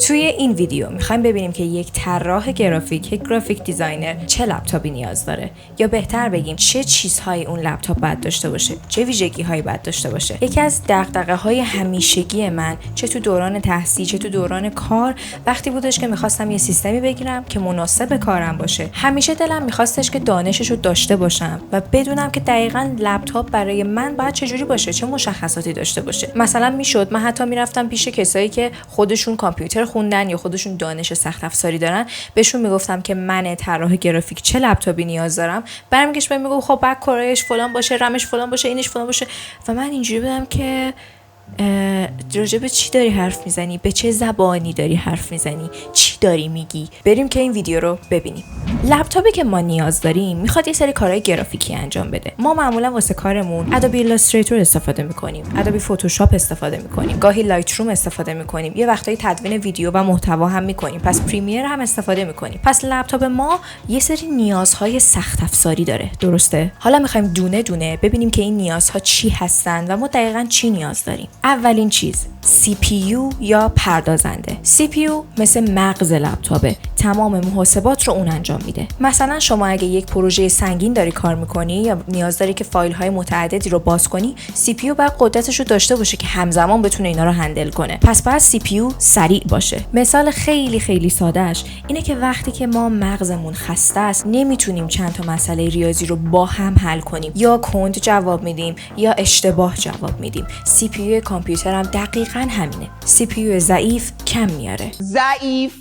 توی این ویدیو میخوایم ببینیم که یک طراح گرافیک، یک گرافیک دیزاینر چه لپتاپی نیاز داره، یا بهتر بگیم چه چیزهایی اون لپتاپ باید داشته باشه، چه ویژگی‌هایی باید داشته باشه. یکی از دغدغه‌های همیشگی من چه تو دوران تحصیل چه تو دوران کار وقتی بودش که میخواستم یه سیستمی بگیرم که مناسب کارم باشه. همیشه دلم میخواستش که دانشش رو داشته باشم و بدونم که دقیقاً لپتاپ برای من باید چجوری باشه، چه مشخصاتی داشته باشه. مثلا میشد من حتی میرفتم پیش کسایی که خودشون کامپیوتر خوندن یا خودشون دانش سخت افزاری دارن، بهشون میگفتم که من طراح گرافیک چه لپتاپی نیاز دارم. برمیگشت بهم میگفت خب بک کورش فلان باشه، رمش فلان باشه، اینش فلان باشه. و من اینجوری بودم که راجع به چی داری حرف میزنی؟ به چه زبانی داری حرف میزنی؟ چی داری میگی؟ بریم که این ویدیو رو ببینیم. لپتاپی که ما نیاز داریم میخواد یه سری کارهای گرافیکی انجام بده. ما معمولا واسه کارمون ادوبی ایلاستریتور استفاده میکنیم، ادوبی فتوشاپ استفاده میکنیم، گاهی لایت روم استفاده میکنیم، یه وقتایی تدوین ویدیو و محتوا هم میکنیم، پس پریمیر هم استفاده میکنیم. پس لپتاپ ما یه سری نیازهای سخت افزاری داره، درسته؟ حالا میخوایم دونه دونه ببینیم که این نیازها چی هستن و ما دقیقاً چی نیاز داریم. اولین چیز CPU یا پردازنده. CPU مثل مغز لپتاپه، تمام محاسبات رو اون انجام میده. مثلا شما اگه یک پروژه سنگین داری کار میکنی یا نیاز داری که فایل های متعددی رو باز کنی، CPU باید قدرتش رو داشته باشه که همزمان بتونه اینا رو هندل کنه. پس باید CPU سریع باشه. مثال خیلی خیلی سادهش اینه که وقتی که ما مغزمون خسته است نمیتونیم چند تا مسئله ریاضی رو با هم حل کنیم، یا کند جواب میدیم یا اشتباه جواب میدیم. CPU کامپیوتر هم دقیقاً همینه. CPU ضعیف کم میاره. ضعیف.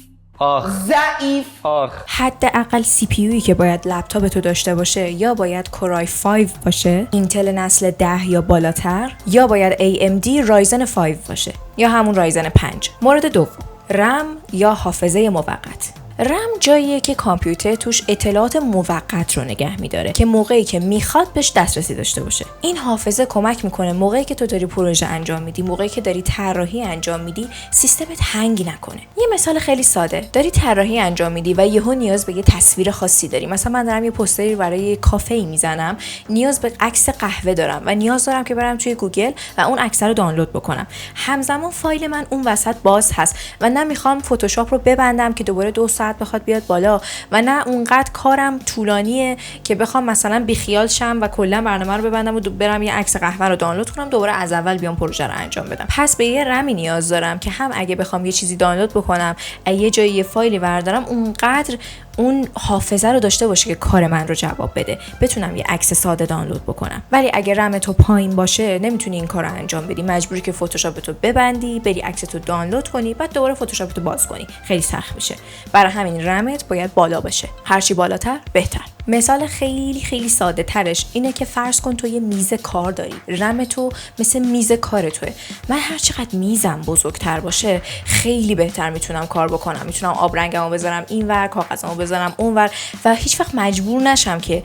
حداقل CPUی که باید لپتاپ تو داشته باشه یا باید کورای 5 باشه، اینتل نسل 10 یا بالاتر، یا باید AMD رایزن 5 باشه یا همون رایزن 5. مورد دوم، رم یا حافظه موقت. رم جاییه که کامپیوتر توش اطلاعات موقت رو نگه میداره که موقعی که میخواد بهش دسترسی داشته باشه. این حافظه کمک میکنه موقعی که تو داری پروژه انجام میدی، موقعی که داری طراحی انجام میدی، سیستمت هنگ نکنه. یه مثال خیلی ساده، داری طراحی انجام میدی و یهو نیاز به یه تصویر خاصی داری. مثلا من دارم یه پوستری برای کافه‌ای میزنم، نیاز به عکس قهوه دارم و نیاز دارم که برم توی گوگل و اون عکس رو دانلود بکنم. همزمان فایل من اون وسط باز هست و نمیخوام فتوشاپ رو ببندم که دوباره 2 ساعت بخواد بیاد بالا و نه اونقدر کارم طولانیه که بخوام مثلا بیخیال شم و کلا برنامه رو ببندم و برم یه عکس قهوه رو دانلود کنم دوباره از اول بیام پروژه رو انجام بدم. پس به یه رمی نیاز دارم که هم اگه بخوام یه چیزی دانلود بکنم، یه جایی یه فایلی بردارم، اونقدر اون حافظه رو داشته باشه که کار من رو جواب بده، بتونم یه عکس ساده دانلود بکنم. ولی اگه رم تو پایین باشه نمیتونی این کارو انجام بدی، مجبوری که فتوشاپ تو ببندی، بری عکس تو دانلود کنی، بعد دوباره فتوشاپ تو باز کنی. خیلی سخت میشه. برای همین رمت باید بالا باشه، هرچی بالاتر بهتر. مثال خیلی خیلی ساده ترش اینه که فرض کن تو یه میز کار داری، رم تو مثل میز کار توه. من هر چقدر میزم بزرگتر باشه خیلی بهتر میتونم کار بکنم، میتونم آبرنگمو بذارم اینور، کاغذمو بذارم اونور و هیچ وقت مجبور نشم که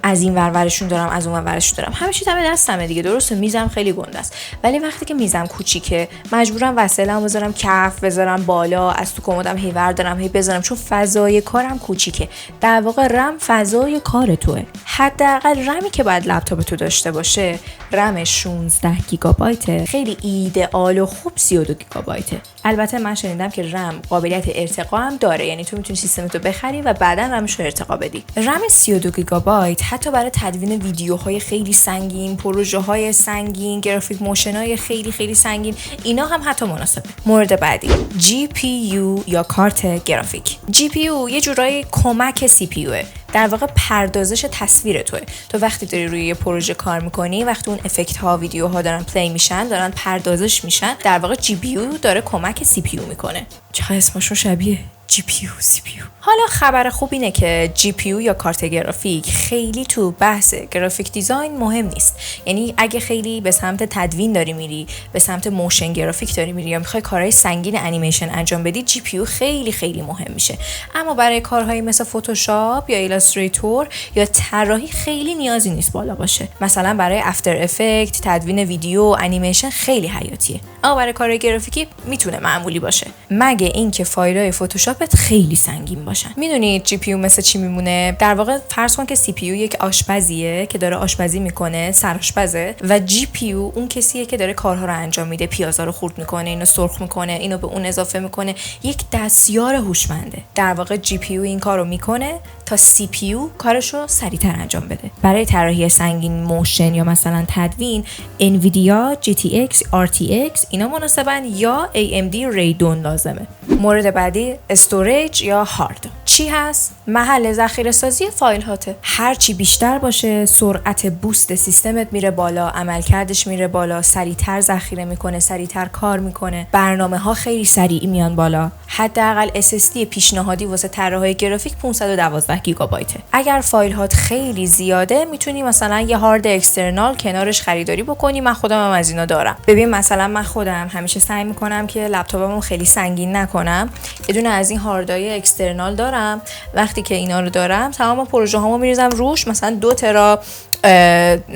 از این ور ورشون دارم از اون ور ورشون دارم. همه چی دم دستمه دیگه، درسته میزم خیلی گنده است، ولی وقتی که میزم کوچیکه مجبورم وسایلمو بذارم کف، بذارم بالا، از تو کمدم هی وردارم هی بذارم، چون فضای کارم کوچیکه. در واقع رم فضای کار توه. حداقل رمی که باید لپتاپ تو داشته باشه رم 16 گیگابایت، خیلی ایدئال و خوب 32 گیگابایته. البته من شنیدم که رم قابلیت ارتقا هم داره، یعنی تو میتونی سیستمتو بخری و بعداً رمش رو ارتقا بدی. رم 32 گیگابایت حتی برای تدوین ویدیوهای خیلی سنگین، پروژه‌های سنگین، گرافیک موشن‌های خیلی خیلی سنگین، اینا هم حتی مناسبه. مورد بعدی، GPU یا کارت گرافیک. GPU یه جورایی کمک CPUه، در واقع پردازش تصویر توه. تو وقتی داری روی یه پروژه کار میکنی، وقتی اون افکت ها ویدیوها دارن پلی میشن، دارن پردازش میشن، در واقع GPU داره کمک CPU میکنه. چقدر اسمشون شبیه GPU CPU. حالا خبر خوب اینه که GPU یا کارت گرافیک خیلی تو بحث گرافیک دیزاین مهم نیست. یعنی اگه خیلی به سمت تدوین داری میری، به سمت موشن گرافیک داری میری یا میخوای کارهای سنگین انیمیشن انجام بدی، GPU خیلی خیلی مهم میشه. اما برای کارهایی مثل فتوشاپ یا ایلاستریتور یا طراحی خیلی نیازی نیست بالا باشه. مثلا برای افتر افکت، تدوین ویدیو، انیمیشن خیلی حیاتیه. اما برای کارهای گرافیکی میتونه معمولی باشه. مگه اینکه فایل‌های فتوشاپ لپتاپت خیلی سنگین باشن. میدونید جی پی یو مثل چی میمونه؟ در واقع فرض کن که سی پی یو یک آشپزیه که داره آشپزی میکنه، سرآشپزه، و جی پی یو اون کسیه که داره کارها رو انجام میده، پیازا رو خورد میکنه، اینو سرخ میکنه، اینو به اون اضافه میکنه، یک دستیار هوشمنده. در واقع جی پی یو این کارو میکنه تا سی پی یو کارشو سریعتر انجام بده. برای طراحی سنگین موشن یا مثلا تدوین انویدیا، جی تی ایکس، آر تی ایکس اینا مناسبن یا AMD ریدون لازمه. مورد بعدی استوریج یا هارد. چی هست؟ محل ذخیره سازی فایل هاته. هر چی بیشتر باشه سرعت بوست سیستمت میره بالا، عملکردش میره بالا، سریعتر ذخیره میکنه، سریعتر کار میکنه، برنامه ها خیلی سریع میان بالا. حداقل SSD پیشنهادی واسه طراحی گرافیک 512 گیگابایته. اگر فایل هات خیلی زیاده میتونی مثلا یه هارد اکسترنال کنارش خریداری بکنی. من خودم هم از اینا دارم. ببین مثلا من خودم همیشه سعی میکنم که لپتاپمو خیلی سنگین نکنم. یه دونه از این هاردای اکسترنال دارم. وقتی که اینا رو دارم تمام پروژه هامو میریزم روش. مثلا 2 ترا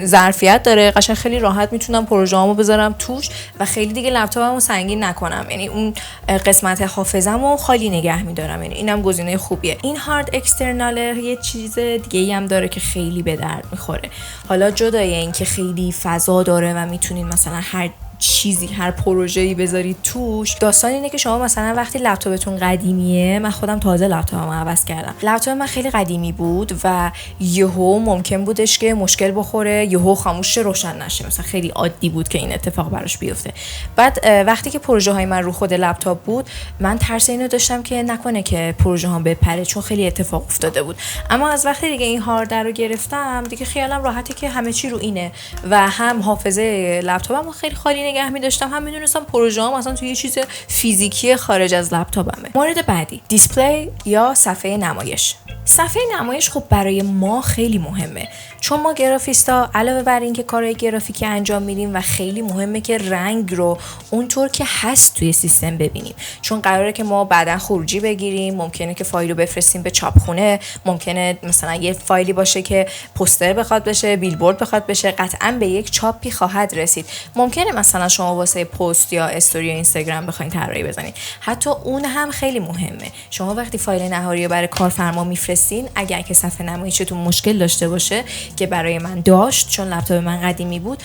ظرفیت داره، قشنگ خیلی راحت میتونم پروژه هامو بذارم توش و خیلی دیگه لپتاپمو سنگین نکنم. یعنی اون قسمت حافظه‌مو خالی نگه میدارم. یعنی اینم گزینه خوبیه. این هارد اکسترنال یه چیز دیگه‌ای هم داره که خیلی به درد میخوره. حالا جدای این که خیلی فضا داره و میتونین مثلا هر چیزی، هر پروژه‌ای بذارید توش، داستان اینه که شما مثلا وقتی لپتاپتون قدیمیه، من خودم تازه لپتاپمو عوض کردم. لپتاپ من خیلی قدیمی بود و یهو ممکن بودش که مشکل بخوره، یهو خاموش روشن نشه. مثلا خیلی عادی بود که این اتفاق براش بیفته. بعد وقتی که پروژه های من رو خود لپتاپ بود، من ترس اینو داشتم که نکنه که پروژه ها بپره، چون خیلی اتفاق افتاده بود. اما از وقتی دیگه این هارد رو گرفتم، دیگه خیالم راحته که همه چی رو اینه و هم حافظه لپتاپمو خیلی خالی نگه می‌داشتم، هم می‌دونستم پروژه‌ام مثلا توی یه چیز فیزیکی خارج از لپتاپمه. مورد بعدی دیسپلی یا صفحه نمایش. صفحه نمایش خب برای ما خیلی مهمه، چون ما گرافیستا علاوه بر این که کارهای گرافیکی انجام میدیم و خیلی مهمه که رنگ رو اونطور که هست توی سیستم ببینیم، چون قراره که ما بعداً خروجی بگیریم، ممکنه که فایل رو بفرستیم به چاپخونه، ممکنه مثلا یه فایلی باشه که پوستر بخواد بشه، بیلبورد بخواد بشه، قطعاً به یک چاپی خواهد رسید. ممکنه مثلا شما واسه پست یا استوری اینستاگرام بخواید طراحی بزنید، حتی اون هم خیلی مهمه. شما وقتی فایل نهایی رو برای کارفرما میفرستین، اگر که صفحه نمایشتون مشکل داشته باشه که برای من داشت چون لپتاپ من قدیمی بود،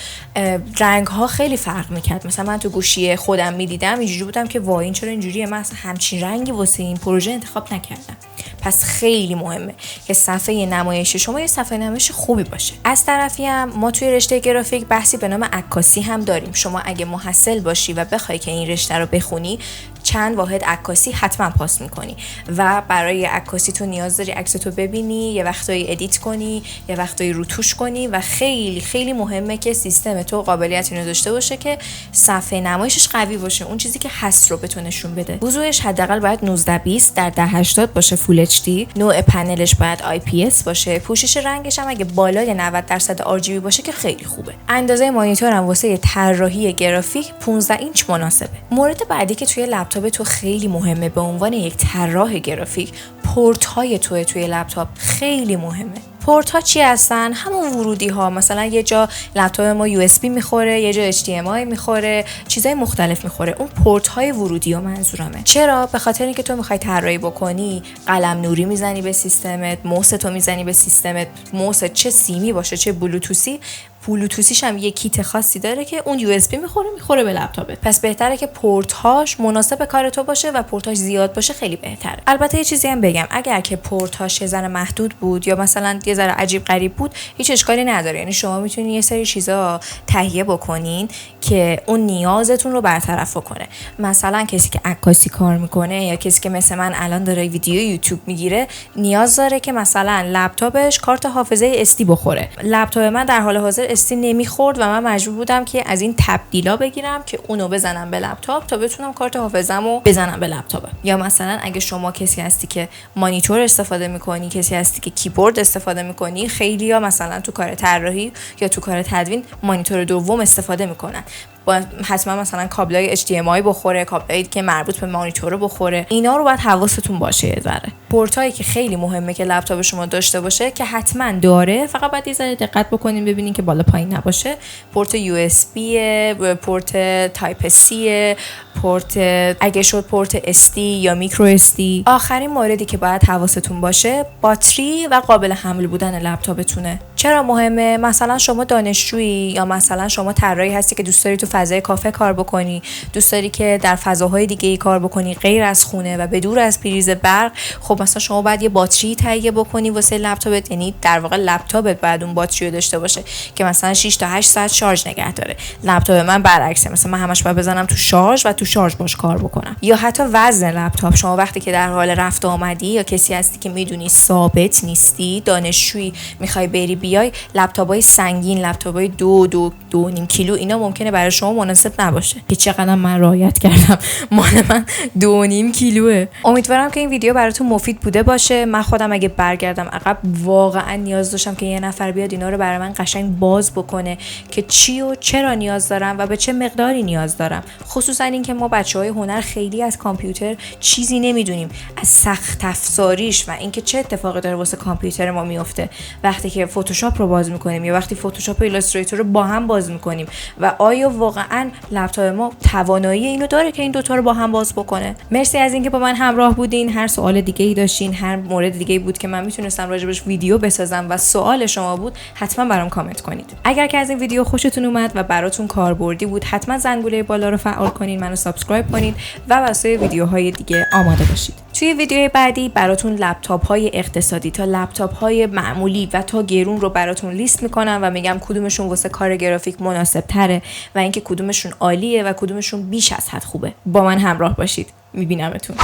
رنگ ها خیلی فرق میکرد. مثلا من تو گوشی خودم میدیدم اینجوری بودم که وای این چرا اینجوریه، من اصلا همچین رنگی واسه این پروژه انتخاب نکردم. پس خیلی مهمه که صفحه نمایش شما یه صفحه نمایش خوبی باشه. از طرفی هم ما توی رشته گرافیک بحثی به نام عکاسی هم داریم. شما اگه محصل باشی و بخوای که این رشته رو بخونی، چند واحد عکاسی حتما پاس میکنی و برای عکاسی تو نیاز داری عکستو ببینی، یه وقتایی ادیت کنی، یه وقتایی روتوش کنی و خیلی خیلی مهمه که سیستم تو قابلیت اینو داشته باشه که صفحه نمایشش قوی باشه، اون چیزی که هست رو بتونه نشون بده. وضوحش حداقل باید 1920 در 1080 باشه فول اچ دی، نوع پنلش باید آی پی اس باشه، پوشش رنگش هم اگه بالای 90% آر جی بی باشه که خیلی خوبه. اندازه مانیتورم واسه طراحی گرافیک 15 اینچ مناسبه. مورد بعدی که توی لپتاپ تو خیلی مهمه به عنوان یک طراح گرافیک، پورت های توی لپتاپ خیلی مهمه. پورت ها چی هستن؟ همون ورودی ها. مثلا یه جا لپتاپ ما یو اس بی میخوره، یه جا اچ دی ام آی میخوره، چیزای مختلف میخوره. اون پورت های ورودی ها منظورمه. چرا؟ به خاطر اینکه تو میخوای طراحی بکنی، قلم نوری میزنی به سیستمت، موس تو میزنی به سیستمت، موس چه سیمی باشه چه بلوتوسیش هم یه کیت خاصی داره که اون یو اس بی میخوره به لپتاپت. پس بهتره که پورت هاش مناسب کار تو باشه و پورت هاش زیاد باشه خیلی بهتره. البته یه چیزی هم بگم، اگر که پورت هاش یه ذره محدود بود یا مثلا یه ذره عجیب غریب بود، هیچ اشکالی نداره. یعنی شما میتونید یه سری چیزا تهیه بکنین که اون نیازتون رو برطرف کنه. مثلا کسی که عکاسی کار میکنه یا کسی که مثل من الان داره ویدیو یوتیوب میگیره، نیاز داره که مثلا لپتاپش کارت حافظه اس دی بخوره. لپتاپ من در حال حاضر اس دی نمیخورد و من مجبور بودم که از این تبدیلا بگیرم که اونو بزنم به لپتاپ تا بتونم کارت حافظه‌مو بزنم به لپتاپ. یا مثلا اگه شما کسی هستی که مانیتور استفاده میکنی، کسی هستی که کیبورد استفاده میکنی، خیلی‌ها مثلا تو کار طراحی یا تو کار تدوین مانیتور دوم استفاده میکنن. با حتما مثلا کابلای HDMI بخوره، کابلایی که مربوط به مانیتور بخوره. اینا رو باید حواستون باشه یه ذره. پورتایی که خیلی مهمه که لپتاپ شما داشته باشه که حتما داره، فقط باید یه ذره دقت بکنین ببینین که بالا پایین نباشه. پورت USB، پورت تایپ C، پورت اگه شد پورت SD یا میکرو SD. آخرین موردی که باید حواستون باشه باتری و قابل حمل بودن لپتاپتونه. چرا مهمه؟ مثلا شما دانشجویی یا مثلا شما طراحی هستی که دوست داری تو فضای کافه کار بکنی، دوست داری که در فضاهای دیگه ای کار بکنی غیر از خونه و بدور از پریز برق. خب مثلا شما باید یه باتری تهیه بکنی واسه لپتاپت، یعنی در واقع لپتاپت باید اون باتری رو داشته باشه که مثلا 6 تا 8 ساعت شارژ نگه داره. لپتاپ من برعکسه، مثلا من همش باید بزنم تو شارژ و تو شارژ باش کار بکنم. یا حتی وزن لپتاپ، شما وقتی که در حال رفت آمدی یا کسی هستی که میدونی ثابت نیستی، دانشجویی میخوای بری بیای، لپتاپای سنگین، لپتاپای 2.5 کیلو اینا ممکنه برای شما مناسب نباشه. که چقدر من رعایت کردم، مال من 2.5 کیلوه. امیدوارم که این ویدیو براتون مفید بوده باشه. من خودم اگه برگردم عقب واقعا نیاز داشتم که یه نفر بیاد اینا رو برای من قشنگ باز بکنه که چی و چرا نیاز دارم و به چه مقداری نیاز دارم. خصوصا اینکه ما بچهای هنر خیلی از کامپیوتر چیزی نمیدونیم، از سخت افزاریش و اینکه چه اتفاقی داره واسه کامپیوتر ما میفته وقتی که فتوشاپ رو باز میکنیم یا وقتی فتوشاپ و ایلاستریتور رو با هم باز میکنیم، و آیا واقعا لپتاپ ما توانایی اینو داره که این دوتا رو با هم باز بکنه. مرسی از اینکه با من همراه بودین. هر سوال دیگه ای داشتین، هر مورد دیگه ای بود که من میتونستم راجبش ویدیو بسازم و سوال شما بود، حتما برام کامنت کنید. اگر که از این ویدیو خوشتون اومد و براتون کاربردی بود، حتما زنگوله بالا رو فعال کنین، منو سابسکرایب کنین و واسه ویدیوهای دیگه آماده باشید. توی ویدیوهای بعدی براتون لپتاپ‌های اقتصادی تا لپتاپ‌های معمولی و تا گرون رو براتون لیست میکنم و میگم کدومشون واسه کار گرافیک مناسب تره و اینکه کدومشون عالیه و کدومشون بیش از حد خوبه. با من همراه باشید. میبینمتون.